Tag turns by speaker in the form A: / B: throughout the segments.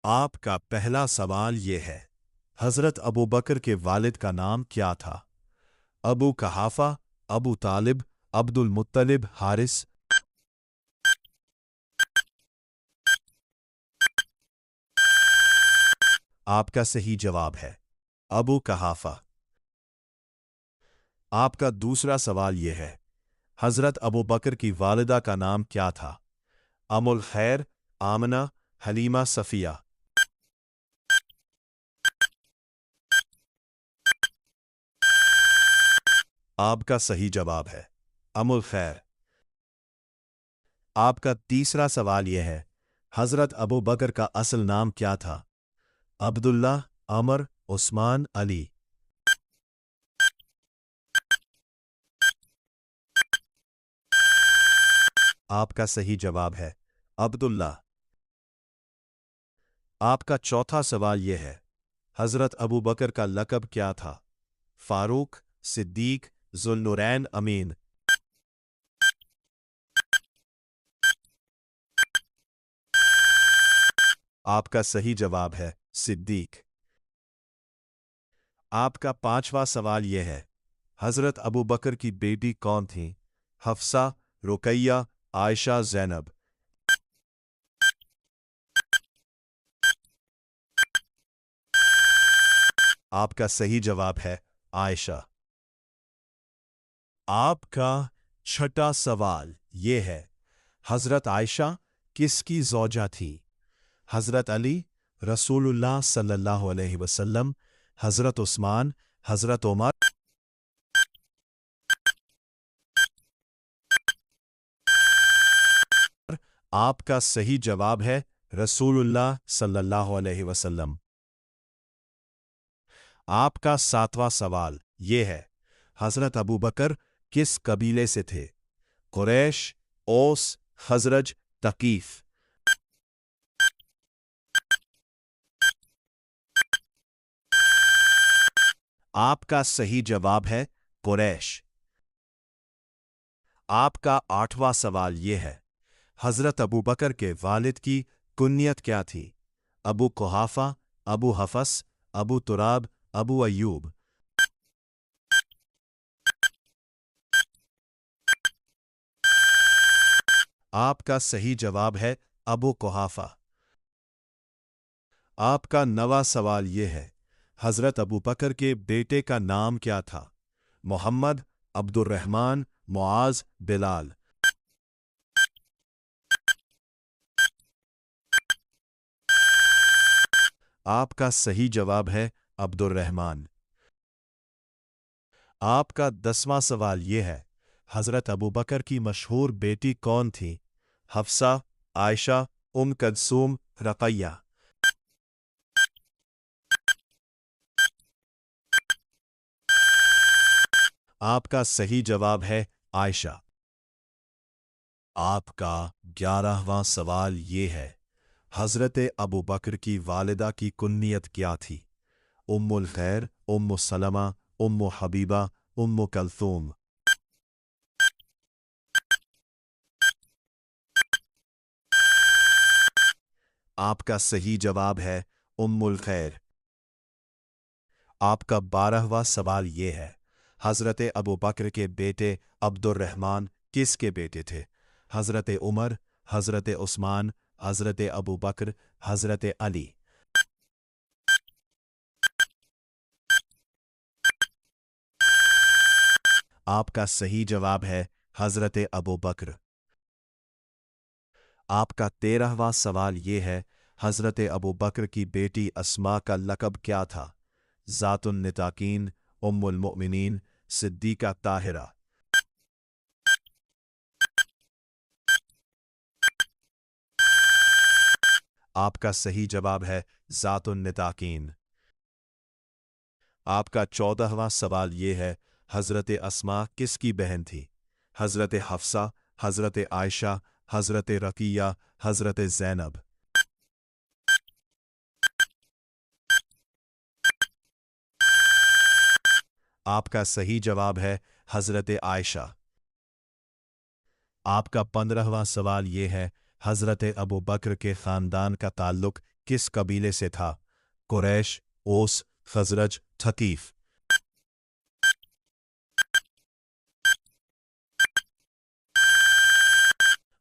A: आपका पहला सवाल ये है, हजरत अबू बकर के वालिद का नाम क्या था? अबू कहाफा, अबू तालिब, अब्दुल मुत्तलिब, हारिस। आपका सही जवाब है अबू कहाफा। आपका दूसरा सवाल यह है, हजरत अबू बकर की वालिदा का नाम क्या था? अमुल खैर, आमना, हलीमा, सफिया। आपका सही जवाब है अमुल खैर। आपका तीसरा सवाल यह है, हजरत अबू बकर का असल नाम क्या था? अब्दुल्ला, अमर, उस्मान, अली। आपका सही जवाब है अब्दुल्ला। आपका चौथा सवाल यह है, हजरत अबू बकर का लक़ब क्या था? फारूक, सिद्दीक, जुल्नुरैन, अमीन। आपका सही जवाब है सिद्दीक। आपका पांचवा सवाल यह है, हजरत अबू बकर की बेटी कौन थी? हफ्सा, रुकैया, आयशा, ज़ैनब। आपका सही जवाब है आयशा। आपका छठा सवाल यह है, हजरत आयशा किसकी ज़ौजा थी? हजरत अली, रसूलुल्लाह सल्लल्लाहु अलैहि वसल्लम, हजरत उस्मान, हजरत उमर। आपका सही जवाब है रसूलुल्लाह सल्लल्लाहु अलैहि वसल्लम। आपका सातवां सवाल यह है, हजरत अबू बकर किस कबीले से थे? कुरैश, औस, खजरज, तकीफ। आपका सही जवाब है कुरैश। आपका आठवां सवाल यह है, हजरत अबू बकर के वालिद की कुन्यत क्या थी? अबू कुहाफा, अबू हफस, अबू तुराब, अबू अयूब। आपका सही जवाब है अबू कुहाफा। आपका नवा सवाल यह है, हजरत अबू बकर के बेटे का नाम क्या था? मोहम्मद, अब्दुर्रहमान, मुआज, बिलाल। आपका सही जवाब है अब्दुर्रहमान। आपका 10वां सवाल यह है, हजरत अबू बकर की मशहूर बेटी कौन थी? हफ्सा, आयशा, कलसूम, रक़ैया। आपका सही जवाब है आयशा। आपका 11वां सवाल यह है, हजरत अबू बकर की वालिदा की कुन्नियत क्या थी? उम्मुल खैर, उम्मु सलमा, उम्मु हबीबा, उम्मु कलसूम। आपका सही जवाब है उम्मुल खैर। आपका 12वां सवाल यह है, हजरत अबू बकर के बेटे अब्दुर्रहमान किसके बेटे थे? हजरत उमर, हजरत उस्मान, हजरत अबू बकर, हजरत अली। आपका सही जवाब है हजरत अबू बकर। आपका 13वां सवाल यह है, हजरत अबू बकर की बेटी अस्मा का लक़ब क्या था? ज़ातुन निताकीन, उम्मुल मुमिनीन, सिद्दीका ताहिरा। आपका सही जवाब है ज़ातुन निताकीन। आपका 14वां सवाल यह है, हजरत अस्मा किसकी बहन थी? हजरत हफ्सा, हजरत आयशा, हजरत रकिया, हजरत ज़ैनब। आपका सही जवाब है हजरत आयशा। आपका 15वां सवाल यह है, हजरत अबू बकर के खानदान का ताल्लुक किस कबीले से था? कुरैश, ओस, खजरज, थकीफ।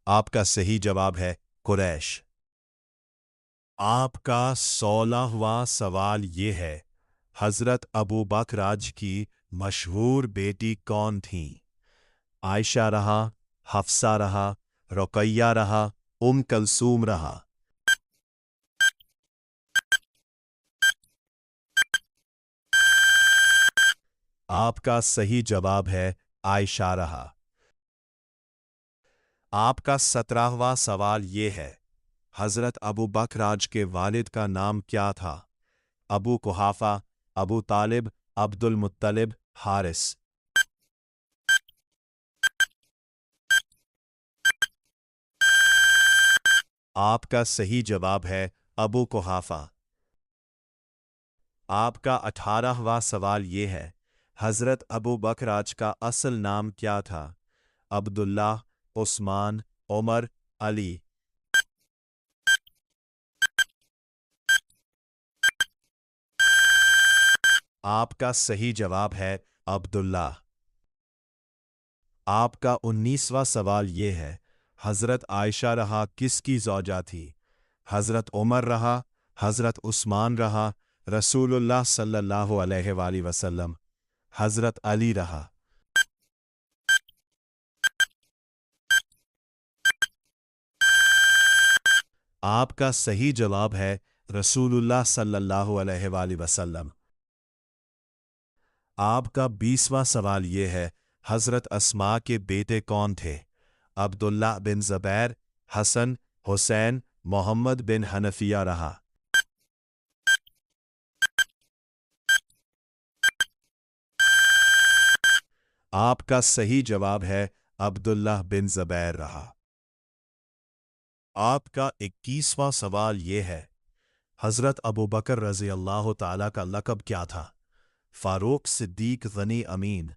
A: आपका सही जवाब है कुरैश। आपका 16वां सवाल ये है, हजरत अबू बकर आज की मशहूर बेटी कौन थी? आयशा रहा, हफ्सा रहा, रुकैया रहा, कलसूम रहा। आपका सही जवाब है आयशा रहा। आपका 17वां सवाल ये है, हजरत अबू बकर आज के वालिद का नाम क्या था? अबू कुहाफा, अबू तालिब, अब्दुल मुत्तलिब, हारिस। आपका सही जवाब है अबू कुहाफा। आपका 18वां सवाल ये है, हजरत अबू बकर आज का असल नाम क्या था? अब्दुल्ला, उस्मान, उमर, अली। आपका सही जवाब है अब्दुल्ला। आपका 19वां सवाल ये है, हजरत आयशा रहा किसकी ज़ौजा थी? हजरत उमर रहा, हजरत उस्मान रहा, रसूलुल्लाह सल्लल्लाहु अलैहि वसल्लम, हजरत अली रहा। आपका सही जवाब है रसूलुल्लाह सल्लल्लाहु अलैहि वसल्लम। आपका 20वां सवाल ये है, हजरत अस्मा के बेटे कौन थे? अब्दुल्ला बिन ज़ुबैर, हसन, हुसैन, मोहम्मद बिन हनफिया रहा। आपका सही जवाब है अब्दुल्ला बिन ज़ुबैर रहा। आपका 21वां सवाल ये है, हजरत अबू बकर रज़ी अल्लाह ताला का लक़ब क्या था? फारूक, सिद्दीक, गनी, अमीन।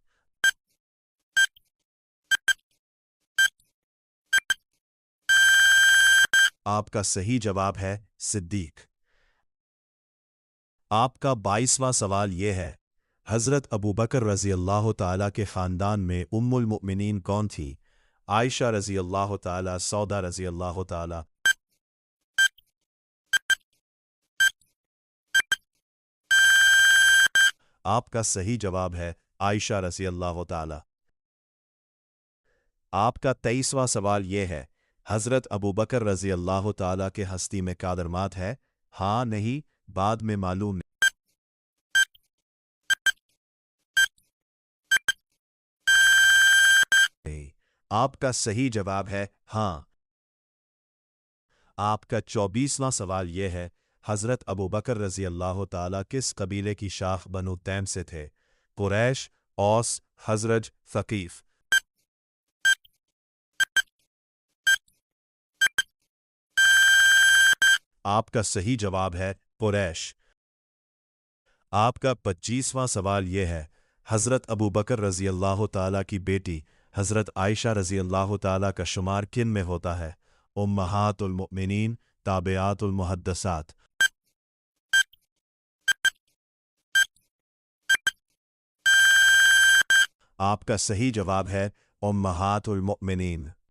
A: आपका सही जवाब है सिद्दीक। आपका 22वां सवाल यह है, हजरत अबू बकर रज़ी अल्लाह ताला के ख़ानदान में उम्मुल मुमिनीन कौन थी? आयशा रज़ी अल्लाह ताला, सौदा रज़ी अल्लाह ताला। आपका सही जवाब है आयशा रज़ी अल्लाह ताला। आपका 23वां सवाल यह है, हजरत अबू बकर रज़ी अल्लाह ताला के हस्ती में कादरमात है? हाँ, नहीं, बाद में मालूम नहीं। आपका सही जवाब है हाँ। आपका 24वां सवाल यह है, हजरत अबू बकर रज़ी अल्लाह ताला किस कबीले की शाख बनु तैम से थे? कुरैश, औस, हजरज, फ़कीफ। आपका सही जवाब है कुरैश। आपका 25वां सवाल यह है, हजरत अबू बकर रज़ी अल्लाह ताला की बेटी हजरत आयशा रज़ी अल्लाह ताला का शुमार किन में होता है? उम्महातुल मुमिनीन, ताबिआतुल मुहद्दसात। आपका सही जवाब है उम्महातुल मुमिनीन।